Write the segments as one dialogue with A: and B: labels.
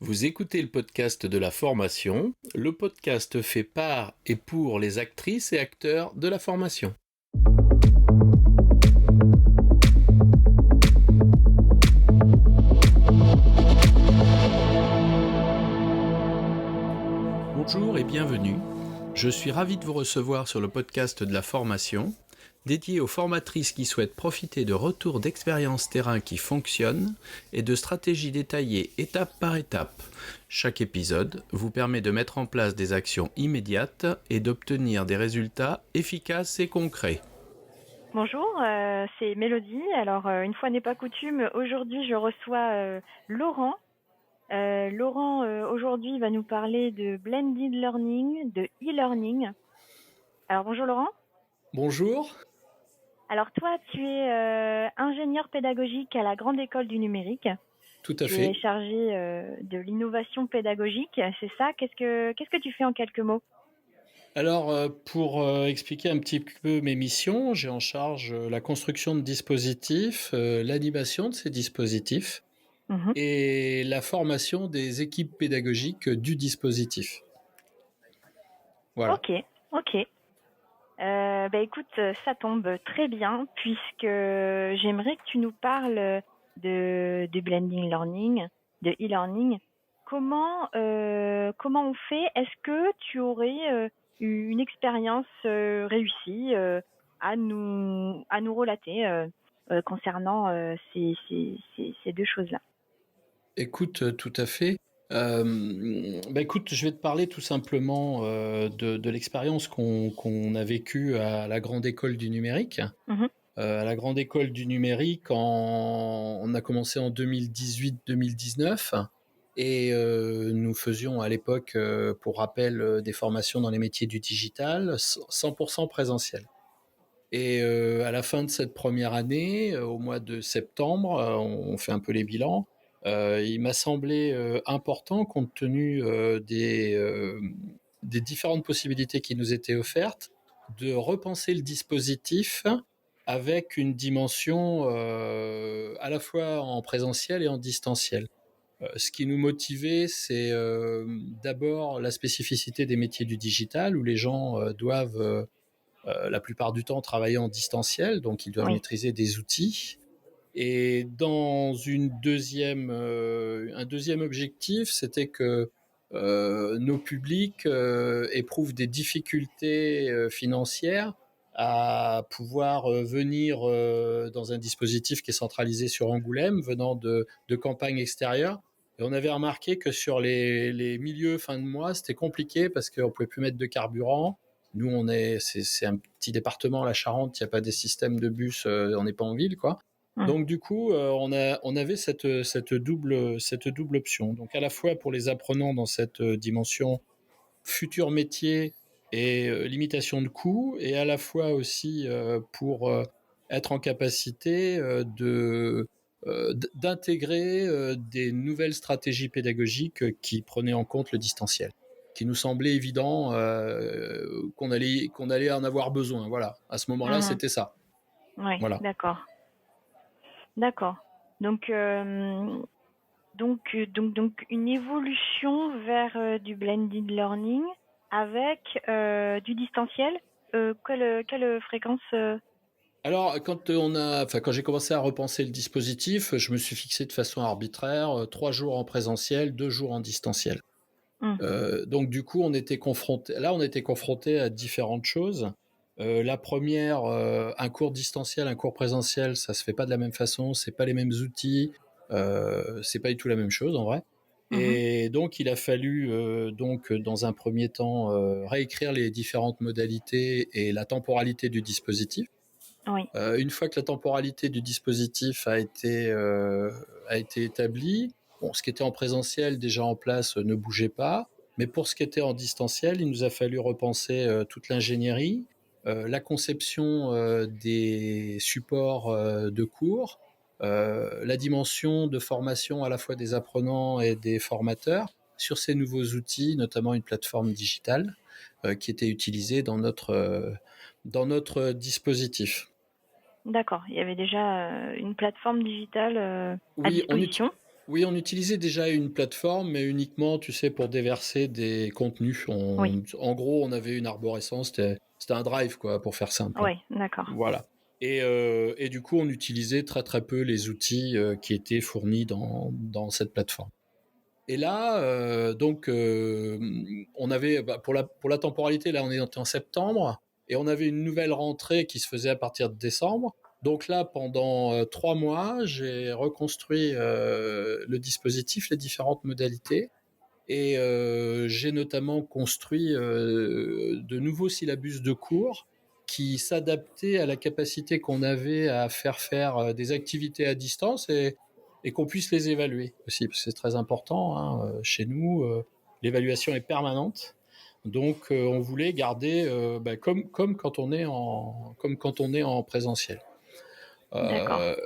A: Vous écoutez le podcast de la formation, le podcast fait par et pour les actrices et acteurs de la formation. Bonjour et bienvenue. Je suis ravi de vous recevoir sur le podcast de la formation, dédié aux formatrices qui souhaitent profiter de retours d'expériences terrain qui fonctionnent et de stratégies détaillées étape par étape. Chaque épisode vous permet de mettre en place des actions immédiates et d'obtenir des résultats efficaces et concrets.
B: Bonjour, c'est Mélodie. Alors, une fois n'est pas coutume, aujourd'hui je reçois Laurent. Laurent, aujourd'hui, va nous parler de blended learning, de e-learning. Alors, bonjour Laurent.
A: Bonjour.
B: Alors, toi, tu es ingénieur pédagogique à la Grande École du Numérique.
A: Tout à
B: Tu es
A: fait.
B: chargé de l'innovation pédagogique, c'est ça? Qu'est-ce que tu fais en quelques mots?
A: Alors, pour expliquer un petit peu mes missions, j'ai en charge la construction de dispositifs, l'animation de ces dispositifs
B: Mhm.
A: et la formation des équipes pédagogiques du dispositif. Voilà.
B: Ok. Écoute, ça tombe très bien puisque j'aimerais que tu nous parles de blending learning, de e-learning. Comment on fait? Est-ce que tu aurais eu une expérience réussie à nous relater concernant ces deux choses-là?
A: Écoute, tout à fait. Écoute, je vais te parler tout simplement de l'expérience qu'on a vécue à la Grande École du Numérique.
B: Mhm.
A: À la Grande École du Numérique, on a commencé en 2018-2019 et nous faisions à l'époque, pour rappel, des formations dans les métiers du digital, 100% présentiel. Et à la fin de cette première année, au mois de septembre, on fait un peu les bilans. Il m'a semblé important, compte tenu des différentes possibilités qui nous étaient offertes, de repenser le dispositif avec une dimension à la fois en présentiel et en distanciel. Ce qui nous motivait, c'est d'abord la spécificité des métiers du digital, où les gens doivent la plupart du temps travailler en distanciel, donc ils doivent
B: Oui.
A: maîtriser des outils. Et dans un deuxième objectif, c'était que nos publics éprouvent des difficultés financières à pouvoir venir dans un dispositif qui est centralisé sur Angoulême, venant de campagnes extérieures. Et on avait remarqué que sur les milieux fin de mois, c'était compliqué parce qu'on ne pouvait plus mettre de carburant. Nous, c'est un petit département, la Charente, il n'y a pas des systèmes de bus, on n'est pas en ville, quoi.
B: Mhm.
A: Donc du coup, on avait cette double option. Donc à la fois pour les apprenants dans cette dimension futur métier et limitation de coûts, et à la fois aussi pour être en capacité d'intégrer des nouvelles stratégies pédagogiques qui prenaient en compte le distanciel, qui nous semblait évident qu'on allait en avoir besoin. Voilà, à ce moment-là,
B: Mhm.
A: c'était ça.
B: Oui,
A: Voilà.
B: d'accord. Donc, donc une évolution vers du blended learning avec du distanciel. Quelle fréquence
A: Alors, quand j'ai commencé à repenser le dispositif, je me suis fixé de façon arbitraire 3 jours en présentiel, 2 jours en distanciel.
B: hmm.
A: Donc du coup, on était confronté à différentes choses. La première, un cours distanciel, un cours présentiel, ça se fait pas de la même façon, c'est pas les mêmes outils, c'est pas du tout la même chose en vrai.
B: Mhm.
A: Et donc il a fallu dans un premier temps réécrire les différentes modalités et la temporalité du dispositif.
B: Oui.
A: Une fois que la temporalité du dispositif a été établie, bon, ce qui était en présentiel déjà en place ne bougeait pas, mais pour ce qui était en distanciel, il nous a fallu repenser toute l'ingénierie, la conception des supports de cours, la dimension de formation à la fois des apprenants et des formateurs sur ces nouveaux outils, notamment une plateforme digitale qui était utilisée dans notre dispositif.
B: D'accord. Il y avait déjà une plateforme digitale à
A: Oui,
B: disposition.
A: Oui, on utilisait déjà une plateforme, mais uniquement, tu sais, pour déverser des contenus.
B: Oui,
A: En gros, on avait une arborescence, c'était un drive, quoi, pour faire simple, hein.
B: oui, d'accord.
A: Voilà. Et du coup, on utilisait très très peu les outils qui étaient fournis dans cette plateforme. Et là, on avait, pour la temporalité, là, on est en septembre, et on avait une nouvelle rentrée qui se faisait à partir de décembre. Donc là, pendant 3 mois, j'ai reconstruit le dispositif, les différentes modalités, et j'ai notamment construit de nouveaux syllabus de cours qui s'adaptaient à la capacité qu'on avait à faire des activités à distance et qu'on puisse les évaluer aussi, parce que c'est très important, hein, chez nous, l'évaluation est permanente. Donc, on voulait garder comme quand on est en présentiel.
B: D'accord.
A: Euh,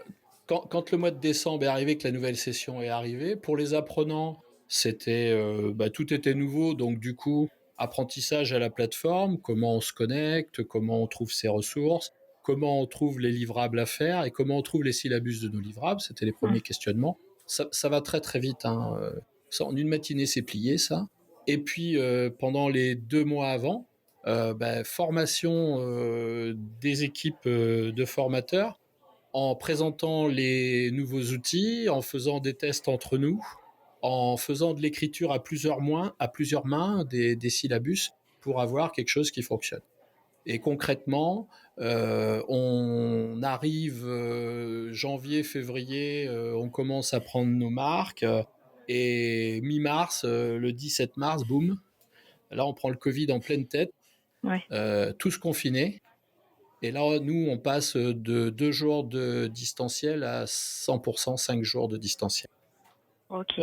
A: quand le mois de décembre est arrivé, que la nouvelle session est arrivée, pour les apprenants, tout était nouveau, donc du coup, apprentissage à la plateforme, comment on se connecte, comment on trouve ses ressources, comment on trouve les livrables à faire et comment on trouve les syllabus de nos livrables. C'était les
B: Mmh.
A: premiers questionnements. Ça va très très vite, hein. En une matinée, c'est plié, ça. Et puis, pendant les 2 mois avant, formation des équipes de formateurs en présentant les nouveaux outils, en faisant des tests entre nous, en faisant de l'écriture à plusieurs mains des syllabus pour avoir quelque chose qui fonctionne. Et concrètement, on arrive janvier, février, on commence à prendre nos marques, et mi-mars, le 17 mars, boum, là on prend le Covid en pleine tête,
B: Ouais.
A: tous confinés. Et là, nous, on passe de 2 jours de distanciel à 100%, 5 jours de distanciel.
B: OK.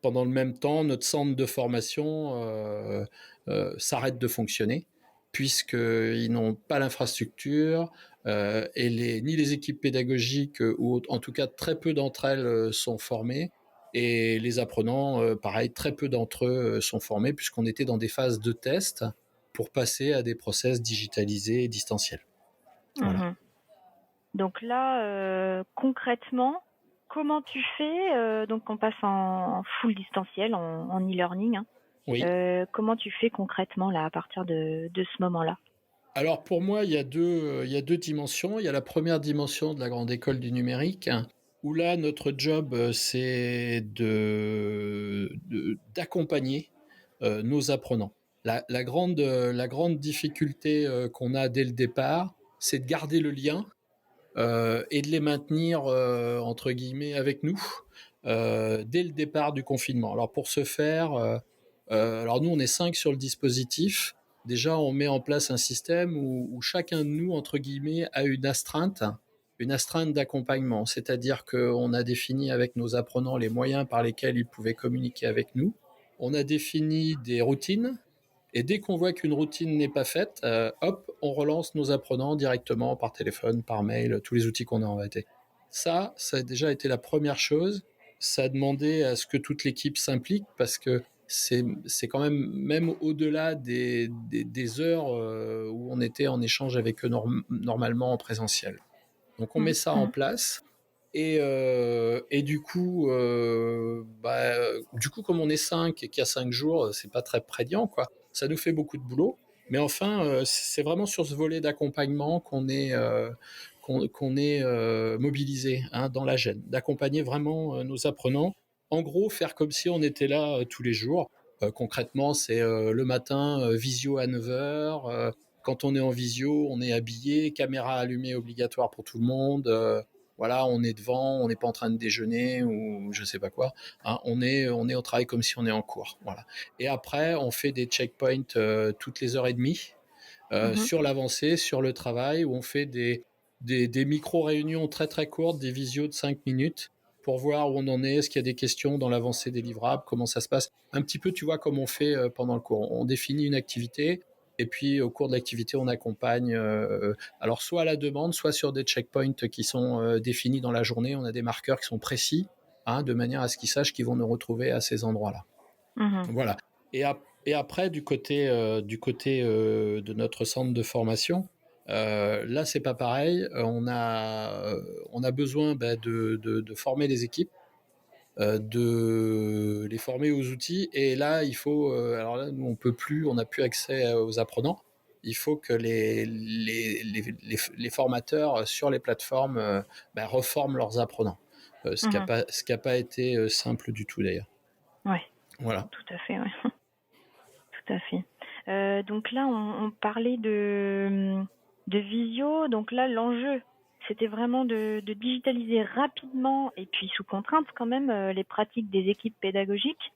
A: Pendant le même temps, notre centre de formation s'arrête de fonctionner, puisqu'ils n'ont pas l'infrastructure, et ni les équipes pédagogiques, ou en tout cas très peu d'entre elles sont formées, et les apprenants, pareil, très peu d'entre eux sont formés, puisqu'on était dans des phases de test pour passer à des process digitalisés et distanciels. Voilà.
B: Mmh. Donc là, concrètement, comment tu fais, donc on passe en full distanciel, en e-learning, hein.
A: Oui.
B: Comment tu fais concrètement là, à partir de ce moment-là?
A: Alors pour moi, il y a deux dimensions. Il y a la première dimension de la grande école du numérique, où là, notre job, c'est d'accompagner nos apprenants. La grande difficulté qu'on a dès le départ, c'est de garder le lien et de les maintenir, entre guillemets, avec nous dès le départ du confinement. Alors pour ce faire, alors nous, on est 5 sur le dispositif. Déjà, on met en place un système où chacun de nous, entre guillemets, a une astreinte d'accompagnement. C'est-à-dire qu'on a défini avec nos apprenants les moyens par lesquels ils pouvaient communiquer avec nous. On a défini des routines. Et dès qu'on voit qu'une routine n'est pas faite, hop, on relance nos apprenants directement par téléphone, par mail, tous les outils qu'on a inventés. Ça a déjà été la première chose. Ça a demandé à ce que toute l'équipe s'implique, parce que c'est quand même au-delà des heures où on était en échange avec eux normalement en présentiel. Donc on met
B: Mmh
A: ça en
B: mh.
A: place. Et du coup, comme on est 5 et qu'il y a 5 jours, c'est pas très prégnant, quoi. Ça nous fait beaucoup de boulot. Mais enfin, c'est vraiment sur ce volet d'accompagnement qu'on est mobilisé, hein, dans la gêne, d'accompagner vraiment nos apprenants. En gros, faire comme si on était là tous les jours. Concrètement, c'est le matin, visio à 9 heures. Quand on est en visio, on est habillé, caméra allumée obligatoire pour tout le monde. Voilà, on est devant, on n'est pas en train de déjeuner ou je sais pas quoi, hein, on est au travail comme si on est en cours. Voilà. Et après, on fait des checkpoints toutes les heures et demie
B: Mmh.
A: sur l'avancée, sur le travail, où on fait des micro-réunions très très courtes, des visios de 5 minutes pour voir où on en est, est-ce qu'il y a des questions dans l'avancée des livrables, comment ça se passe. Un petit peu, tu vois, comme on fait pendant le cours. On définit une activité, et puis au cours de l'activité, on accompagne, alors soit à la demande, soit sur des checkpoints qui sont définis dans la journée. On a des marqueurs qui sont précis, hein, de manière à ce qu'ils sachent qu'ils vont nous retrouver à ces endroits-là.
B: Mmh.
A: Voilà. Et après, du côté de notre centre de formation, Là, c'est pas pareil. On a besoin de former les équipes, de les former aux outils. Et là, il faut. Alors là, nous, on peut plus, on n'a plus accès aux apprenants. Il faut que les formateurs sur les plateformes reforment leurs apprenants. Ce qui n'a
B: Mhm.
A: pas, ce qui a pas été simple du tout d'ailleurs.
B: Ouais,
A: Voilà.
B: tout à fait, ouais. Tout à fait. Donc là, on parlait de visio. Donc là, l'enjeu, c'était vraiment de digitaliser rapidement et puis sous contrainte quand même les pratiques des équipes pédagogiques.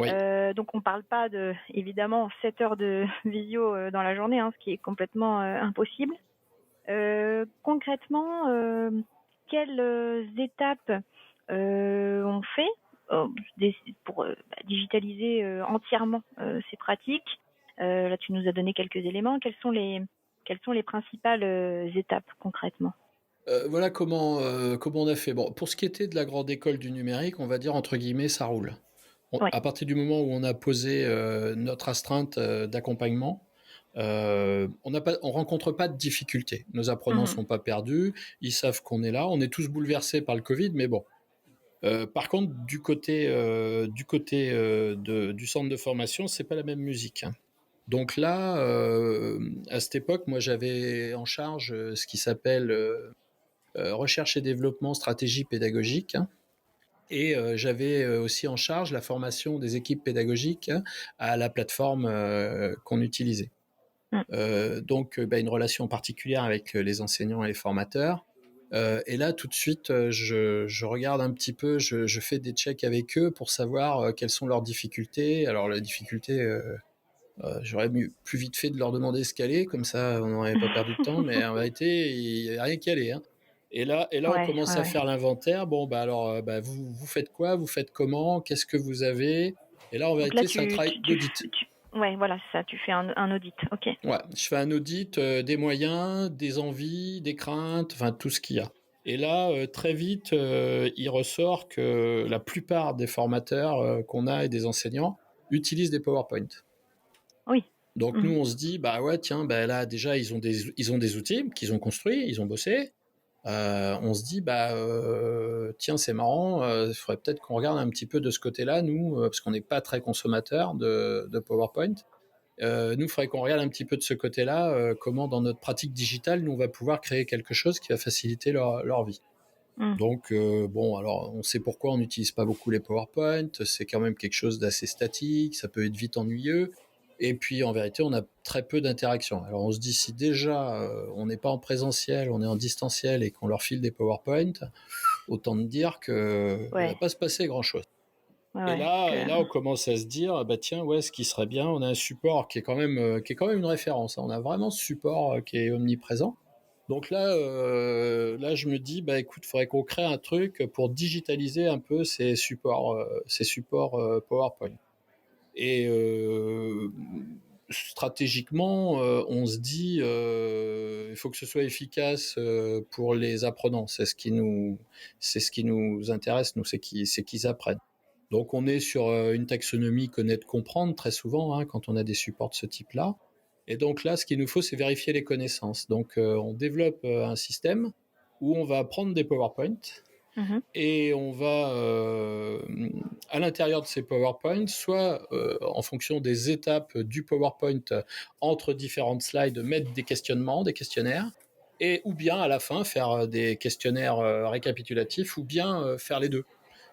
A: Oui.
B: Donc on parle pas de, évidemment, 7 heures de visio dans la journée, hein, ce qui est complètement impossible. Concrètement, quelles étapes on fait euh, pour digitaliser entièrement ces pratiques? Là, tu nous as donné quelques éléments. Quelles sont les principales étapes concrètement?
A: Voilà comment on a fait. Bon, pour ce qui était de la grande école du numérique, on va dire entre guillemets, ça roule.
B: Ouais.
A: À partir du moment où on a posé notre astreinte d'accompagnement, on rencontre pas de difficultés. Nos apprenants
B: Mhm.
A: sont pas perdus, ils savent qu'on est là. On est tous bouleversés par le Covid, mais bon. Par contre, du centre de formation, c'est pas la même musique, hein. Donc là, à cette époque, moi, j'avais en charge ce qui s'appelle recherche et développement, stratégie pédagogique, hein. Et j'avais aussi en charge la formation des équipes pédagogiques à la plateforme qu'on utilisait.
B: Mm.
A: Donc, une relation particulière avec les enseignants et les formateurs. Et là, tout de suite, je regarde un petit peu, je fais des checks avec eux pour savoir quelles sont leurs difficultés. Alors, la difficulté, j'aurais plus vite fait de leur demander ce qu'elle est, comme ça on n'aurait pas perdu de temps, mais en réalité, il n'y a rien qui allait, hein. Et là, on
B: Ouais,
A: commence
B: ouais,
A: à
B: ouais.
A: faire l'inventaire. Bon, alors, vous faites quoi? Vous faites comment? Qu'est-ce que vous avez? Et là, en
B: Donc là,
A: vérité, c'est un travail d'audit.
B: ouais, voilà, c'est ça. Tu fais un audit. Ok.
A: Ouais, je fais un audit des moyens, des envies, des craintes, enfin tout ce qu'il y a. Et là, très vite, il ressort que la plupart des formateurs qu'on a et des enseignants utilisent des PowerPoint.
B: Oui.
A: Donc nous,
B: Mhm.
A: on se dit, bah ouais, tiens, bah là déjà, ils ont des outils qu'ils ont construits, ils ont bossé. On se dit, tiens, c'est marrant, il faudrait peut-être qu'on regarde un petit peu de ce côté-là, nous, parce qu'on n'est pas très consommateurs de PowerPoint. Nous, il faudrait qu'on regarde un petit peu de ce côté-là, comment dans notre pratique digitale, nous, on va pouvoir créer quelque chose qui va faciliter leur vie.
B: Mhm.
A: Donc, bon, alors, on sait pourquoi on n'utilise pas beaucoup les PowerPoint, c'est quand même quelque chose d'assez statique, ça peut être vite ennuyeux, et puis en vérité, on a très peu d'interaction. Alors, on se dit, si déjà on n'est pas en présentiel, on est en distanciel et qu'on leur file des PowerPoint, autant dire que va
B: Ouais,
A: pas se passer grand-chose.
B: ouais,
A: Et
B: ouais.
A: là, et là, on commence à se dire, bah tiens, ouais, ce qui serait bien, on a un support qui est quand même une référence, hein. On a vraiment ce support qui est omniprésent. Donc là, là, je me dis, bah écoute, il faudrait qu'on crée un truc pour digitaliser un peu ces supports PowerPoint. Et stratégiquement, on se dit, il faut que ce soit efficace pour les apprenants. C'est ce qui nous intéresse, nous, c'est qu'ils apprennent. Donc on est sur une taxonomie connaître, comprendre très souvent hein, quand on a des supports de ce type-là. Et donc là, ce qu'il nous faut, c'est vérifier les connaissances. Donc on développe un système où on va prendre des PowerPoint
B: Mhm.
A: et on va, à l'intérieur de ces PowerPoint, soit en fonction des étapes du PowerPoint entre différentes slides, mettre des questionnements, des questionnaires, et ou bien à la fin faire des questionnaires récapitulatifs, ou bien faire les deux.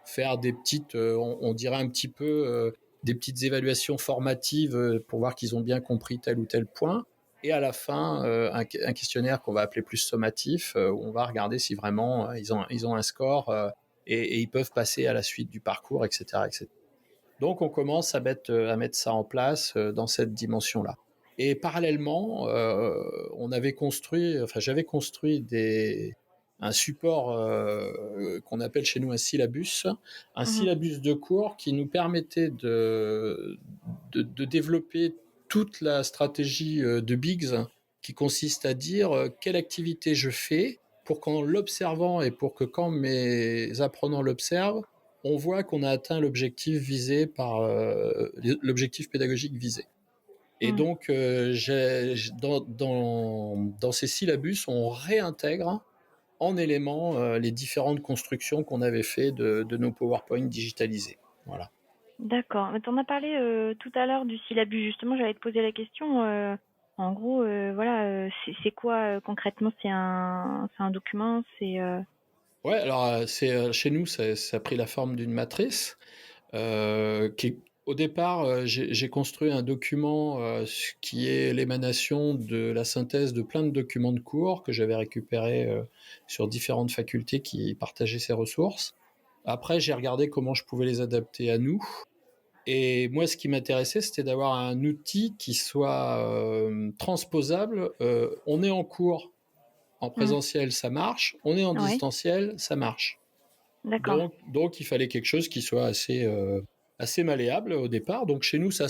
A: Faire des petites, on dirait un petit peu des petites évaluations formatives pour voir qu'ils ont bien compris tel ou tel point, et à la fin un questionnaire qu'on va appeler plus sommatif où on va regarder si vraiment ils ont un score et ils peuvent passer à la suite du parcours, etc., etc. Donc on commence à mettre ça en place dans cette dimension-là. Et parallèlement, j'avais construit un support qu'on appelle chez nous un
B: Mhm.
A: syllabus de cours qui nous permettait de développer toute la stratégie de Biggs qui consiste à dire quelle activité je fais pour qu'en l'observant et pour que quand mes apprenants l'observent, on voit qu'on a atteint l'objectif visé par l'objectif pédagogique visé. Et
B: Mmh.
A: donc, dans ces syllabus, on réintègre en éléments les différentes constructions qu'on avait fait de nos PowerPoint digitalisés. Voilà.
B: D'accord. Mais tu en as parlé, tout à l'heure du syllabus. Justement, j'allais te poser la question, en gros, voilà, c'est quoi, concrètement? C'est un document?
A: Ouais, alors chez nous, ça a pris la forme d'une matrice. Au départ, j'ai construit un document qui est l'émanation de la synthèse de plein de documents de cours que j'avais récupérés sur différentes facultés qui partageaient ces ressources. Après, j'ai regardé comment je pouvais les adapter à nous. Et moi, ce qui m'intéressait, c'était d'avoir un outil qui soit transposable. On est en cours en
B: Mmh.
A: présentiel, ça marche. On est en
B: Ouais,
A: distanciel, ça marche.
B: d'accord.
A: Donc, il fallait quelque chose qui soit assez malléable au départ. Donc, chez nous, ça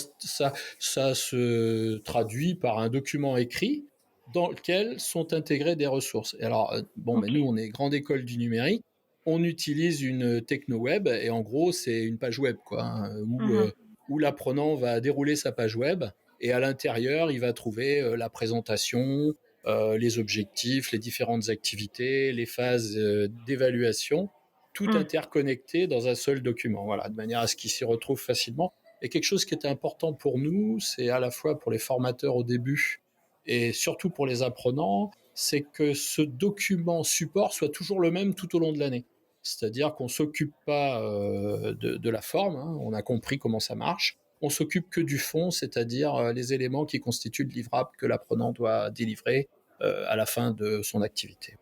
A: se traduit par un document écrit dans lequel sont intégrées des ressources. Et alors, bon, ben,
B: OK.
A: nous, on est grande école du numérique. On utilise une techno web et en gros, c'est une page web, quoi, hein,
B: Mmh.
A: où l'apprenant va dérouler sa page web et à l'intérieur, il va trouver la présentation, les objectifs, les différentes activités, les phases d'évaluation tout
B: Mmh.
A: interconnecté dans un seul document, voilà, de manière à ce qu'il s'y retrouve facilement. Et quelque chose qui était important pour nous, c'est à la fois pour les formateurs au début et surtout pour les apprenants, c'est que ce document support soit toujours le même tout au long de l'année. C'est-à-dire qu'on ne s'occupe pas de la forme, hein, on a compris comment ça marche, on s'occupe que du fond, c'est-à-dire les éléments qui constituent le livrable que l'apprenant doit délivrer à la fin de son activité.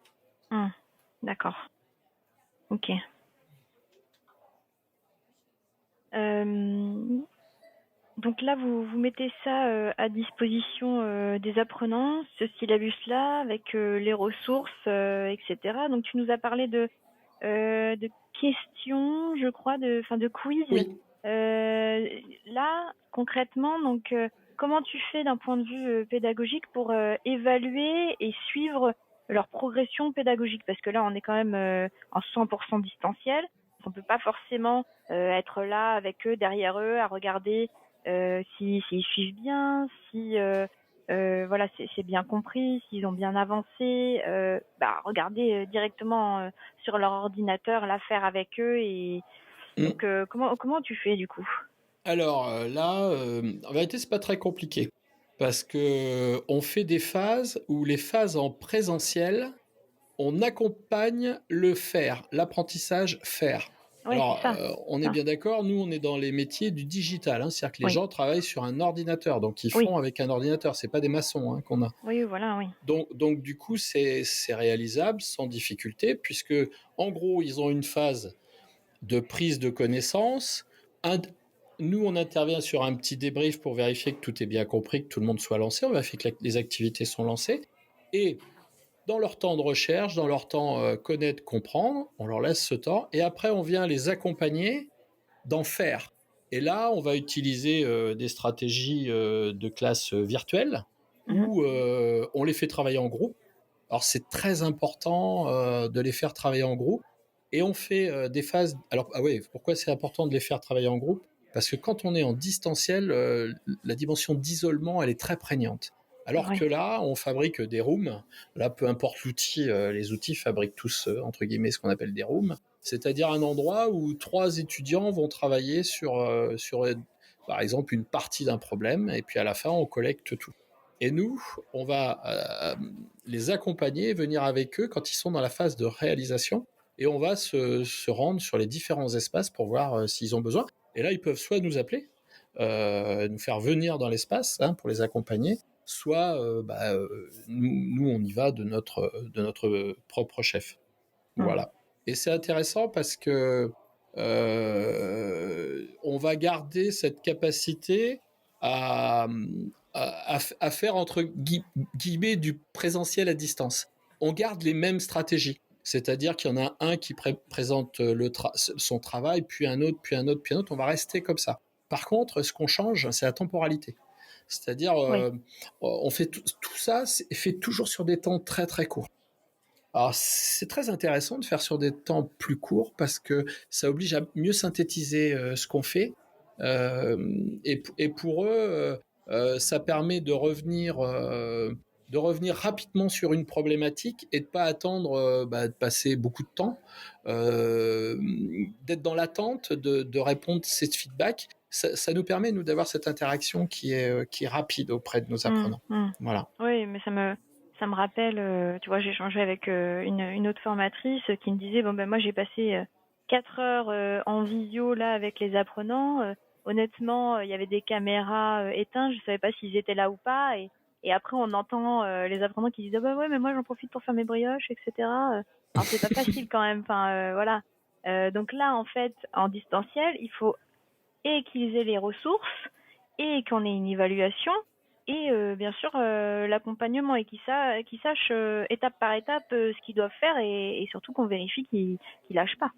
B: Mmh. D'accord. OK. Hem, donc là, vous mettez ça, à disposition, des apprenants, ce syllabus-là, avec, les ressources, et cetera. Donc tu nous as parlé de questions, je crois, de quiz.
A: Oui.
B: Là, concrètement, donc, comment tu fais d'un point de vue, pédagogique pour, évaluer et suivre leur progression pédagogique? Parce que là, on est quand même, en 100% distanciel. On peut pas forcément, être là avec eux, derrière eux, à regarder, s'ils suivent bien, si, voilà, c'est bien compris, s'ils ont bien avancé, regarder, directement, sur leur ordinateur, la faire avec eux. Et
A: Mm.
B: donc, comment tu fais du coup?
A: Alors là, en vérité, c'est pas très compliqué parce que on fait des phases où les phases en présentiel, on accompagne le faire, l'apprentissage faire.
B: Ouais, c'est
A: Alors,
B: ça,
A: on
B: c'est
A: est
B: ça.
A: bien d'accord, nous, on est dans les métiers du digital, hein, c'est-à-dire que les
B: Oui,
A: gens travaillent sur un ordinateur, donc ils
B: oui,
A: font avec un ordinateur, c'est pas des maçons, hein, qu'on a.
B: oui, voilà, oui.
A: Donc du coup, c'est réalisable sans difficulté puisque, en gros, ils ont une phase de prise de connaissance. Un- Nous, on intervient sur un petit débrief pour vérifier que tout est bien compris, que tout le monde soit lancé. On vérifie que les activités sont lancées. Et dans leur temps de recherche, dans leur temps connaître, comprendre, on leur laisse ce temps. Et après, on vient les accompagner d'en faire. Et là, on va utiliser des stratégies de classe virtuelle
B: Mmh.
A: où on les fait travailler en groupe. Alors c'est très important de les faire travailler en groupe et on fait des phases. Alors ah ouais, pourquoi c'est important de les faire travailler en groupe? Parce que quand on est en distanciel, la dimension d'isolement elle est très prégnante. Alors que
B: Ouais.
A: là, on fabrique des rooms. Là, peu importe l'outil, les outils fabriquent tous entre guillemets ce qu'on appelle des rooms, c'est-à-dire un endroit où trois étudiants vont travailler sur par exemple une partie d'un problème et puis à la fin on collecte tout. Et nous, on va les accompagner, venir avec eux quand ils sont dans la phase de réalisation, et on va se rendre sur les différents espaces pour voir s'ils ont besoin. Et là, ils peuvent soit nous appeler, nous faire venir dans l'espace hein, pour les accompagner, soit nous, on y va de notre propre chef.
B: Mmh.
A: Voilà. Et c'est intéressant parce que on va garder cette capacité à, à faire entre guillemets du présentiel à distance. On garde les mêmes stratégies. C'est-à-dire qu'il y en a un qui présente son travail, puis un autre, puis un autre, puis un autre. On va rester comme ça. Par contre, ce qu'on change, c'est la temporalité. C'est-à-dire,
B: Oui.
A: on fait tout ça, c'est fait toujours sur des temps très très courts. Alors, c'est très intéressant de faire sur des temps plus courts parce que ça oblige à mieux synthétiser ce qu'on fait. Et pour eux, Ça permet de revenir rapidement sur une problématique et de pas attendre de passer beaucoup de temps, d'être dans l'attente de répondre ces feedbacks. Ça nous permet, nous, d'avoir cette interaction qui est rapide auprès de nos
B: Mmh,
A: apprenants.
B: mmh.
A: Voilà.
B: Oui, mais ça me rappelle, tu vois, j'ai échangé avec une autre formatrice qui me disait, bon ben moi j'ai passé 4 heures en visio là avec les apprenants. Honnêtement, il y avait des caméras éteintes, je savais pas s'ils étaient là ou pas. Et après on entend les apprenants qui disent, ah bah ouais, mais moi j'en profite pour faire mes brioches, etc. Alors c'est pas facile quand même. Enfin voilà. Donc là en fait, en distanciel, il faut et qu'ils aient les ressources et qu'on ait une évaluation et bien sûr l'accompagnement et qu'ils sachent étape par étape ce qu'ils doivent faire et surtout qu'on vérifie qu'ils lâchent pas.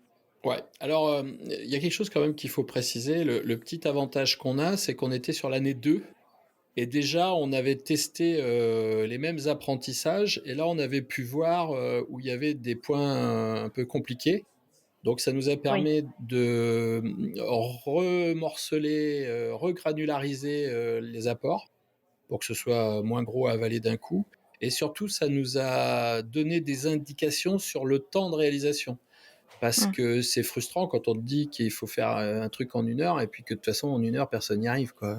A: Ouais. Alors, il y a quelque chose quand même qu'il faut préciser. Le petit avantage qu'on a, c'est qu'on était sur l'année 2 et déjà on avait testé les mêmes apprentissages et là on avait pu voir où il y avait des points un peu compliqués. Donc ça nous a
B: Oui.
A: permis de remorceler, regranulariser les apports pour que ce soit moins gros à avaler d'un coup. Et surtout, ça nous a donné des indications sur le temps de réalisation. Parce
B: Mm.
A: que c'est frustrant quand on te dit qu'il faut faire un truc en 1 heure et puis que de toute façon, en 1 heure, personne n'y arrive, quoi.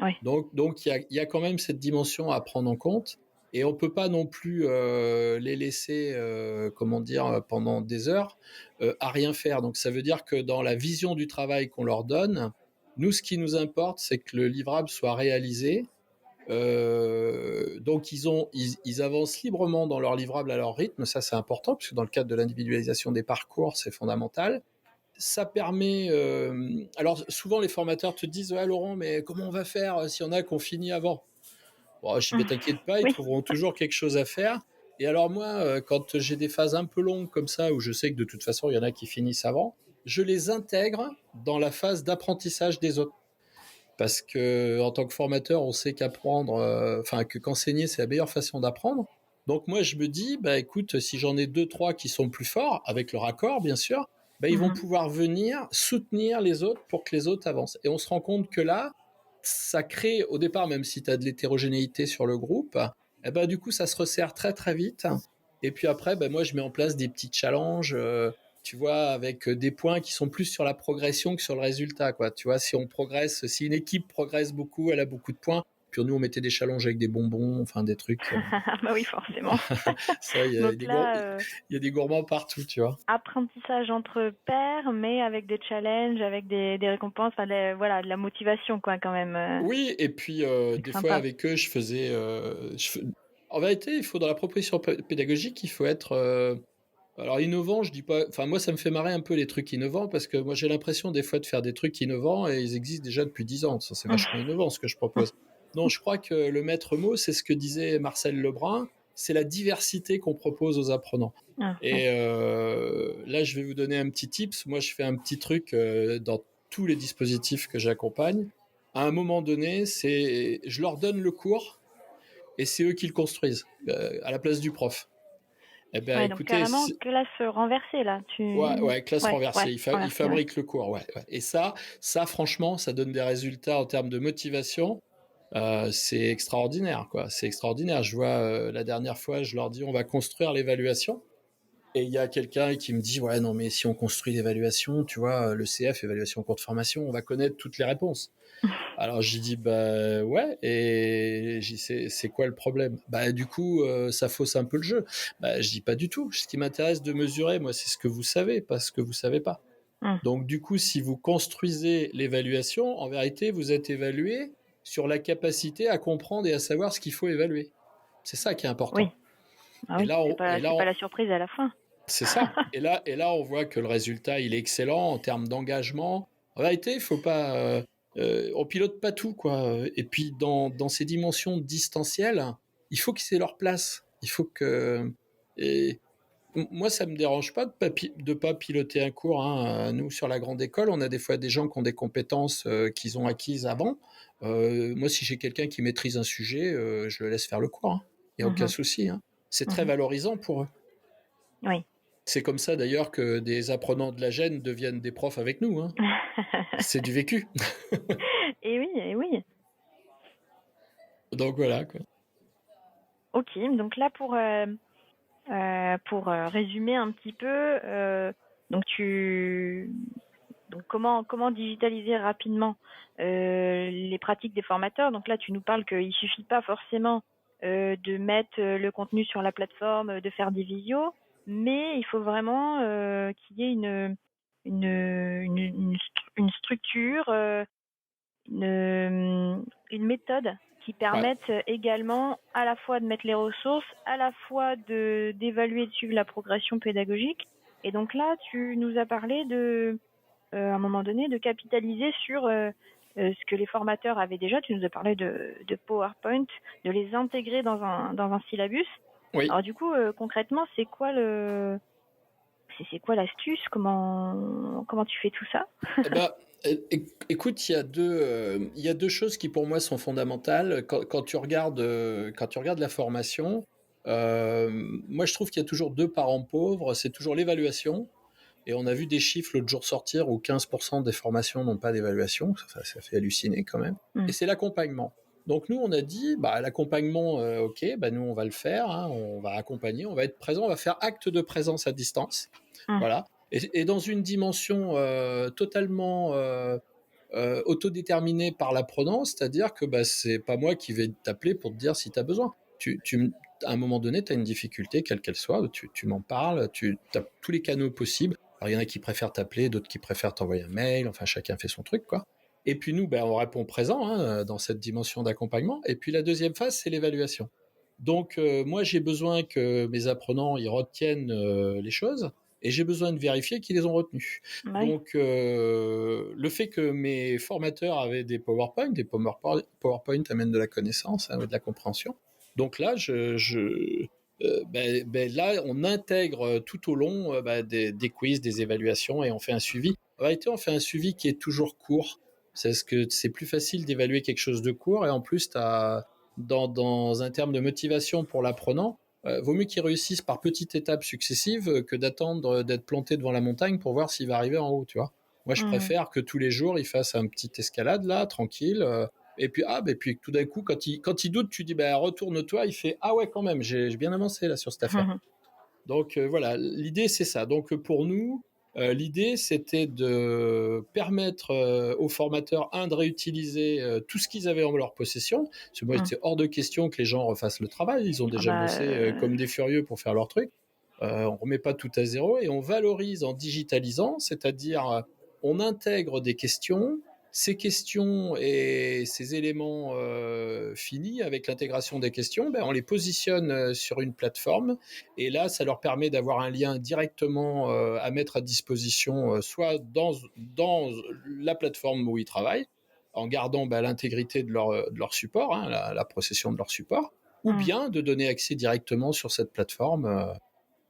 B: Oui.
A: Donc il y a quand même cette dimension à prendre en compte. Et on ne peut pas non plus les laisser, comment dire, pendant des heures à rien faire. Donc ça veut dire que dans la vision du travail qu'on leur donne, nous, ce qui nous importe, c'est que le livrable soit réalisé. Donc ils avancent librement dans leur livrable à leur rythme, ça c'est important, puisque dans le cadre de l'individualisation des parcours, c'est fondamental. Ça permet. Alors souvent les formateurs te disent ouais Laurent, mais comment on va faire s'il y en a qu'on finit avant? Bon, je dis, t'inquiète pas, ils
B: Oui.
A: trouveront toujours quelque chose à faire. Et alors moi, quand j'ai des phases un peu longues comme ça, où je sais que de toute façon, il y en a qui finissent avant, je les intègre dans la phase d'apprentissage des autres. Parce que en tant que formateur, on sait qu'apprendre, enfin que qu'enseigner, c'est la meilleure façon d'apprendre. Donc moi, je me dis, bah écoute, si j'en ai deux, trois qui sont plus forts, avec le raccord, bien sûr, bah, ils vont
B: Mhm.
A: pouvoir venir soutenir les autres pour que les autres avancent. Et on se rend compte que là, ça crée, au départ, même si tu as de l'hétérogénéité sur le groupe, eh ben, du coup, ça se resserre très très vite. Et puis après, ben, moi, je mets en place des petits challenges, tu vois, avec des points qui sont plus sur la progression que sur le résultat, quoi. Tu vois, si on progresse, si une équipe progresse beaucoup, elle a beaucoup de points. Puis nous, on mettait des challenges avec des bonbons, enfin des trucs.
B: Bah oui, forcément.
A: Ça,
B: Donc là,
A: il y a des gourmands partout, tu vois.
B: apprentissage entre pairs, mais avec des challenges, avec des récompenses, enfin, voilà, de la motivation, quoi, quand même.
A: Oui, et puis
B: C'est
A: des fois
B: sympa.
A: avec eux, en vérité, il faut dans la proposition pédagogique, il faut être alors innovant, je dis pas. Enfin, moi, ça me fait marrer un peu les trucs innovants parce que moi, j'ai l'impression des fois de faire des trucs innovants et ils existent déjà depuis 10 ans. Ça, c'est vachement innovant ce que je propose. Non, je crois que le maître mot, c'est ce que disait Marcel Lebrun, c'est la diversité qu'on propose aux apprenants.
B: Ah, oui.
A: Et là, je vais vous donner un petit tips. Moi, je fais un petit truc dans tous les dispositifs que j'accompagne. À un moment donné, je leur donne le cours et c'est eux qui le construisent à la place du prof. Eh ben,
B: Ouais, donc
A: écoutez,
B: carrément classe renversée, là.
A: ouais, ouais, classe
B: Ouais, ouais,
A: renversée. Il
B: renversée, ouais.
A: fabrique le cours, ouais, ouais. Et ça, franchement, ça donne des résultats en termes de motivation. C'est extraordinaire, quoi. C'est extraordinaire. Je vois la dernière fois, je leur dis, on va construire l'évaluation. Et il y a quelqu'un qui me dit, ouais, non, mais si on construit l'évaluation, tu vois, le CF, évaluation courte formation, on va connaître toutes les réponses. Alors j'ai dit bah ouais et c'est quoi le problème? Bah du coup ça fausse un peu le jeu. Bah je dis pas du tout. Ce qui m'intéresse de mesurer moi c'est ce que vous savez, pas ce que vous savez pas.
B: Mm.
A: Donc du coup si vous construisez l'évaluation, en vérité vous êtes évalué sur la capacité à comprendre et à savoir ce qu'il faut évaluer. C'est ça qui est
B: Oui,
A: important.
B: ah
A: Et
B: oui,
A: là
B: c'est pas, c'est pas la surprise à la fin.
A: c'est ça. Et là, on voit que le résultat, il est excellent en termes d'engagement. En vérité, il faut pas, on pilote pas tout, quoi. Et puis, dans ces dimensions distancielles, il faut qu'ils aient leur place. Il faut que, et moi, ça me dérange pas de pas piloter un cours, hein. Nous, sur la grande école, on a des fois des gens qui ont des compétences qu'ils ont acquises avant. Moi, si j'ai quelqu'un qui maîtrise un sujet, je le laisse faire le cours, hein. Il n'y a aucun
B: Mhm,
A: souci, hein. C'est très
B: mhm.
A: valorisant pour eux.
B: Oui.
A: C'est comme ça d'ailleurs que des apprenants de la gêne deviennent des profs avec nous, hein. C'est du vécu.
B: Et oui, et oui.
A: Donc voilà, quoi.
B: Ok, donc là pour résumer un petit peu, donc donc comment digitaliser rapidement les pratiques des formateurs. Donc là, tu nous parles qu'il suffit pas forcément de mettre le contenu sur la plateforme, de faire des visios, mais il faut vraiment qu'il y ait une structure, une méthode qui
A: Ouais.
B: permette également à la fois de mettre les ressources, à la fois d'évaluer et de suivre la progression pédagogique. Et donc là, tu nous as parlé à un moment donné, de capitaliser sur ce que les formateurs avaient déjà. Tu nous as parlé de PowerPoint, de les intégrer dans un syllabus.
A: Oui.
B: Alors du coup, concrètement, c'est quoi l'astuce? Comment tu fais tout ça?
A: Eh ben, écoute, il y a deux choses qui pour moi sont fondamentales. Quand tu regardes la formation, moi je trouve qu'il y a toujours deux parents pauvres. C'est toujours l'évaluation. Et on a vu des chiffres l'autre jour sortir où 15% des formations n'ont pas d'évaluation. Ça fait halluciner quand même. Et
B: Mm.
A: c'est l'accompagnement. Donc nous, on a dit, bah, l'accompagnement, ok, bah, nous, on va le faire. Hein, on va accompagner, on va être présent, on va faire acte de présence à distance.
B: Mm.
A: Voilà. Et dans une dimension totalement autodéterminée par l'apprenant, c'est-à-dire que bah, c'est pas moi qui vais t'appeler pour te dire si tu as besoin. À un moment donné, tu as une difficulté, quelle qu'elle soit, tu m'en parles, tu as tous les canaux possibles. Alors, il y en a qui préfèrent t'appeler, d'autres qui préfèrent t'envoyer un mail, enfin, chacun fait son truc, quoi. Et puis nous, ben, on répond présent hein, dans cette dimension d'accompagnement. Et puis la deuxième phase, c'est l'évaluation. Donc, moi, j'ai besoin que mes apprenants ils retiennent les choses et j'ai besoin de vérifier qu'ils les ont retenues.
B: Bah oui.
A: Donc, le fait que mes formateurs avaient des PowerPoint amène de la connaissance, hein, de la compréhension. Donc là, là, on intègre tout au long des quiz, des évaluations et on fait un suivi. En réalité, on fait un suivi qui est toujours court. C'est ce que c'est plus facile d'évaluer quelque chose de court et en plus, dans un terme de motivation pour l'apprenant, vaut mieux qu'il réussisse par petites étapes successives que d'attendre d'être planté devant la montagne pour voir s'il va arriver en haut, tu vois. Moi, je
B: Mm.
A: préfère que tous les jours, il fasse un petit escalade là, tranquille. Et puis, puis tout d'un coup, quand il doute, tu dis, bah, retourne-toi. Il fait, ah ouais, quand même, j'ai bien avancé là sur cette affaire. Donc voilà, l'idée c'est ça. Donc pour nous, l'idée c'était de permettre aux formateurs, de réutiliser tout ce qu'ils avaient en leur possession. Parce que moi,
B: Mm.
A: c'est hors de question que les gens refassent le travail. Ils ont
B: Ah
A: déjà
B: bah,
A: bossé comme des furieux pour faire leur truc. On remet pas tout à zéro et on valorise en digitalisant, c'est-à-dire on intègre des questions, ces questions et ces éléments finis avec l'intégration des questions, ben, on les positionne sur une plateforme et là, ça leur permet d'avoir un lien directement à mettre à disposition, soit dans la plateforme où ils travaillent, en gardant ben, l'intégrité de leur support, hein, la possession de leur support, ou
B: mm.
A: bien de donner accès directement sur cette plateforme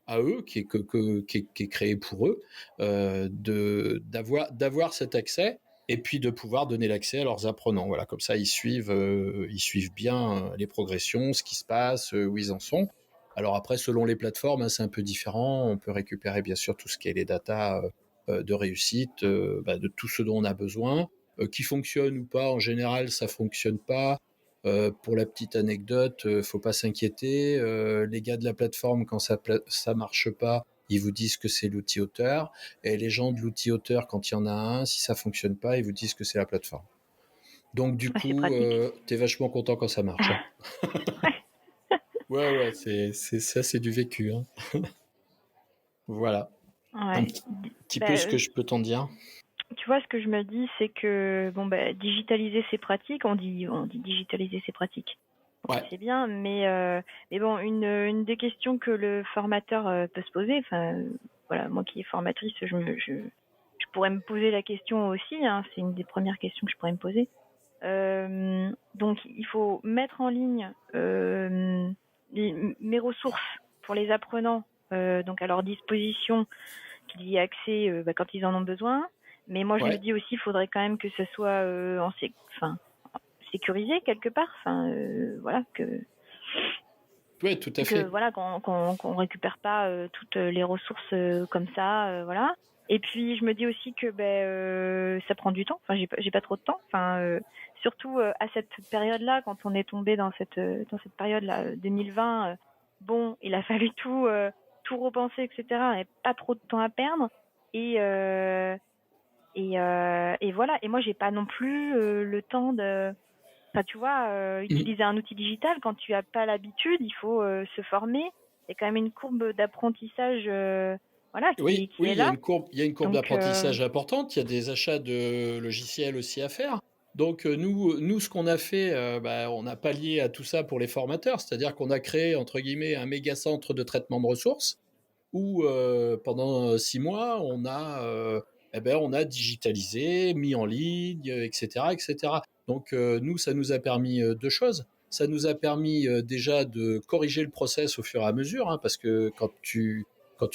A: à eux, qui est créé pour eux, d'avoir cet accès et puis de pouvoir donner l'accès à leurs apprenants. Voilà, comme ça, ils suivent bien les progressions, ce qui se passe, où ils en sont. Alors après, selon les plateformes, hein, c'est un peu différent. On peut récupérer bien sûr tout ce qui est les datas de réussite, de tout ce dont on a besoin. Qui fonctionne ou pas, en général, ça fonctionne pas. Pour la petite anecdote, faut pas s'inquiéter. Les gars de la plateforme, quand ça marche pas, ils vous disent que c'est l'outil auteur. Et les gens de l'outil auteur, quand il y en a un, si ça fonctionne pas, ils vous disent que c'est la plateforme. Donc du
B: Ah, c'est
A: coup,
B: pratique.
A: t'es vachement content quand ça marche. Hein. Ouais, ouais, ça, c'est du vécu. Hein. Voilà, un
B: Ouais.
A: petit peu ce
B: Bah,
A: que je peux t'en dire.
B: tu vois, ce que je me dis, c'est que bon, bah, digitaliser ses pratiques, on dit digitaliser ses pratiques. Bon, ça
A: Ouais,
B: c'est bien, mais bon, une des questions que le formateur peut se poser, enfin, voilà, moi qui est formatrice, je pourrais me poser la question aussi, hein, c'est une des premières questions que je pourrais me poser. Donc, il faut mettre en ligne mes ressources pour les apprenants, donc à leur disposition, qu'il y ait accès quand ils en ont besoin. Mais moi, je me
A: ouais,
B: dis aussi, il faudrait quand même que ce soit enfin, sécurisé quelque part. Enfin, voilà,
A: ouais, tout à
B: que
A: fait.
B: voilà, qu'on récupère pas toutes les ressources comme ça, voilà. Et puis je me dis aussi que ça prend du temps. Enfin, j'ai pas trop de temps. Enfin, surtout à cette période-là, quand on est tombé dans cette période-là, 2020. Bon, il a fallu tout repenser, etc. Et pas trop de temps à perdre. Et et voilà. Et moi, j'ai pas non plus le temps de. Enfin, tu vois,
A: Mhm.
B: utiliser un outil digital quand tu as pas l'habitude, il faut se former. Il y a quand même une courbe d'apprentissage, voilà,
A: Oui,
B: qui
A: oui,
B: est là.
A: il y a une courbe
B: Donc,
A: d'apprentissage importante. Il y a des achats de logiciels aussi à faire. Donc nous, ce qu'on a fait, on a pallié à tout ça pour les formateurs, c'est-à-dire qu'on a créé entre guillemets un méga centre de traitement de ressources où pendant 6 mois, on a digitalisé, mis en ligne, etc., etc. Donc nous, ça nous a permis deux choses. Ça nous a permis déjà de corriger le process au fur et à mesure, hein, parce que quand tu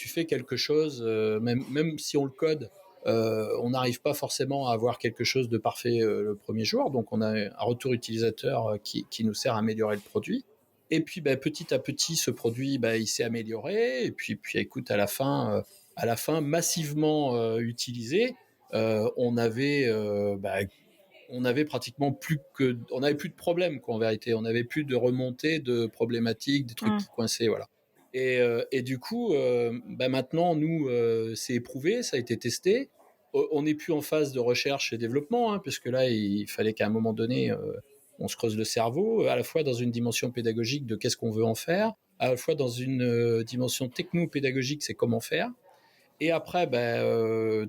A: fais quelque chose, même si on le code, on n'arrive pas forcément à avoir quelque chose de parfait le premier jour. Donc on a un retour utilisateur qui nous sert à améliorer le produit. Et puis petit à petit, ce produit, il s'est amélioré. Et puis écoute, à la fin massivement utilisé, on avait, on avait pratiquement on n'avait plus de problèmes quoi, en vérité. On n'avait plus de remontées de problématiques, des trucs
B: mmh,
A: qui coinçaient, voilà. Et du coup, maintenant, nous, c'est éprouvé, ça a été testé. On n'est plus en phase de recherche et développement, hein, puisque là, il fallait qu'à un moment donné, on se creuse le cerveau, à la fois dans une dimension pédagogique de qu'est-ce qu'on veut en faire, à la fois dans une dimension techno-pédagogique, c'est comment faire. Et après,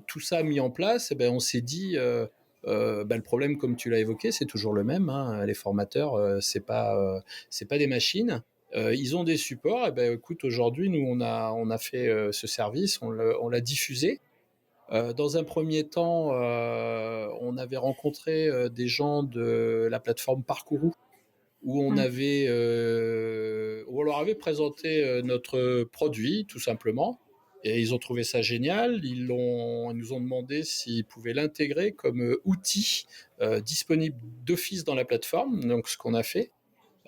A: tout ça mis en place, on s'est dit, le problème, comme tu l'as évoqué, c'est toujours le même, hein. Les formateurs, c'est pas des machines. Ils ont des supports. Et ben, écoute, aujourd'hui, nous, on a fait ce service, on l'a diffusé. Dans un premier temps, on avait rencontré des gens de la plateforme Parcourou,
B: mmh,
A: où on leur avait présenté notre produit, tout simplement. Et ils ont trouvé ça génial. Ils nous ont demandé s'ils pouvaient l'intégrer comme outil disponible d'office dans la plateforme. Donc, ce qu'on a fait.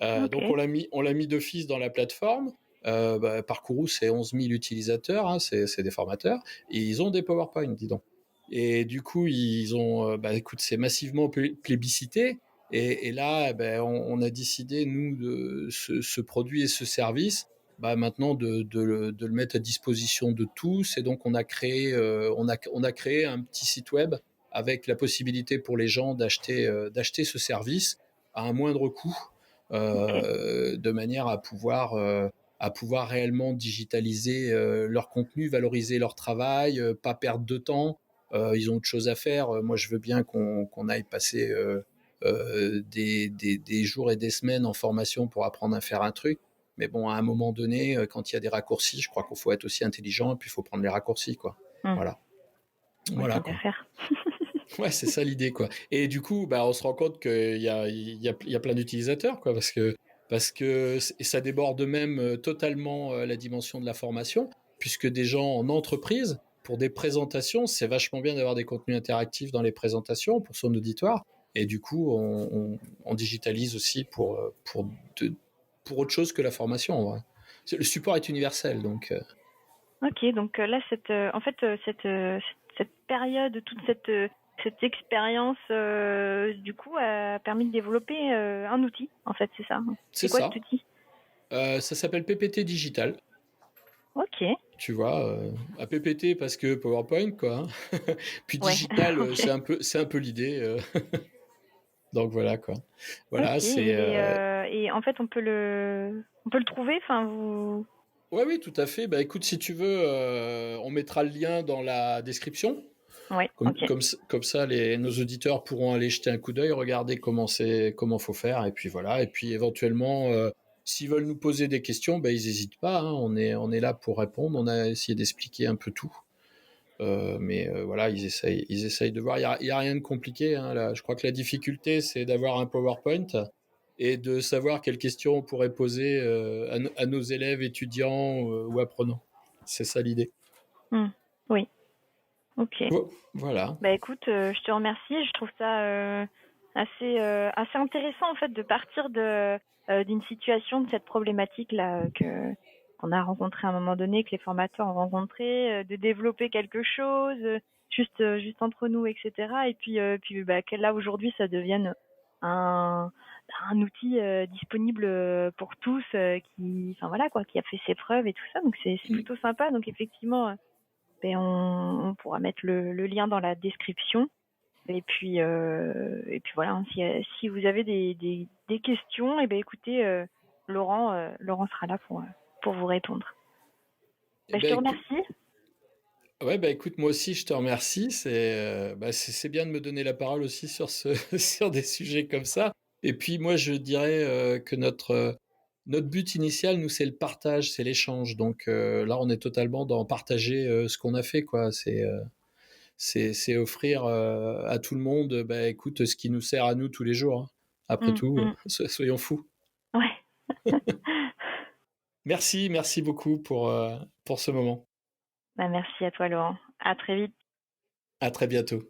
A: Donc,
B: OK.
A: on l'a mis d'office dans la plateforme. Parcourou, c'est 11 000 utilisateurs, hein, c'est des formateurs. Et ils ont des PowerPoint, dis donc. Et du coup, ils ont, écoute, c'est massivement plébiscité. Et là, on a décidé, nous, de ce produit et ce service, maintenant de le mettre à disposition de tous. Et donc, on a créé un petit site web avec la possibilité pour les gens d'acheter ce service à un moindre coût,
B: OK.
A: de manière à pouvoir réellement digitaliser leur contenu, valoriser leur travail, pas perdre de temps. Ils ont autre chose à faire. Moi, je veux bien qu'on aille passer des jours et des semaines en formation pour apprendre à faire un truc. Mais bon, à un moment donné, quand il y a des raccourcis, je crois qu'il faut être aussi intelligent et puis il faut prendre les raccourcis, quoi.
B: Mmh.
A: Voilà.
B: Ouais,
A: Voilà,
B: tant qu'à
A: quoi.
B: faire.
A: Ouais, c'est ça l'idée, quoi. Et du coup, on se rend compte qu'il y a plein d'utilisateurs, quoi, parce que ça déborde même totalement la dimension de la formation, puisque des gens en entreprise, pour des présentations, c'est vachement bien d'avoir des contenus interactifs dans les présentations pour son auditoire. Et du coup, on digitalise aussi pour autre chose que la formation, en vrai. Le support est universel, donc.
B: OK, donc là, en fait, cette période, toute cette expérience, du coup, a permis de développer un outil, en fait, c'est ça?
A: C'est
B: C'est quoi
A: ça.
B: cet outil?
A: Ça s'appelle PPT Digital.
B: OK.
A: Tu vois, à PPT parce que PowerPoint, quoi, hein. Puis
B: Ouais,
A: digital,
B: OK.
A: c'est un peu l'idée. Donc voilà, quoi. Voilà,
B: OK,
A: c'est.
B: et en fait, on peut le trouver, enfin, vous.
A: Ouais, oui, tout à fait. Bah écoute, si tu veux, on mettra le lien dans la description.
B: Ouais, OK.
A: Comme ça, nos auditeurs pourront aller jeter un coup d'œil, regarder comment faut faire, et puis voilà. Et puis éventuellement, s'ils veulent nous poser des questions, ils n'hésitent pas, hein. On est là pour répondre. On a essayé d'expliquer un peu tout. Mais voilà, ils essayent de voir. Il y a rien de compliqué, hein, là. Je crois que la difficulté, c'est d'avoir un PowerPoint et de savoir quelles questions on pourrait poser à nos élèves, étudiants ou apprenants. C'est ça l'idée.
B: Mmh. Oui, OK.
A: Voilà.
B: Bah écoute, je te remercie. Je trouve ça assez intéressant en fait de partir d'une situation, de cette problématique là qu'on a rencontré à un moment donné, que les formateurs ont rencontré, de développer quelque chose, juste entre nous, etc. Et puis bah, que là aujourd'hui ça devienne un, un outil disponible pour tous, enfin voilà quoi, qui a fait ses preuves et tout ça. Donc c'est
A: Mm.
B: plutôt sympa. Donc effectivement, ben on pourra mettre le lien dans la description. Et puis voilà, hein, si vous avez des questions, et ben écoutez, Laurent sera là pour vous répondre.
A: Eh
B: Ben, je te
A: ben,
B: remercie.
A: ouais, bah écoute, moi aussi, je te remercie. C'est bien de me donner la parole aussi sur sur des sujets comme ça. Et puis moi, je dirais que notre but initial, nous, c'est le partage, c'est l'échange. Donc là, on est totalement dans partager ce qu'on a fait, quoi. C'est offrir à tout le monde, bah écoute, ce qui nous sert à nous tous les jours, hein. Après
B: Mm,
A: tout,
B: mm.
A: soyons fous.
B: Ouais.
A: Merci beaucoup pour ce moment.
B: Ben, merci à toi, Laurent. À très vite.
A: À très bientôt.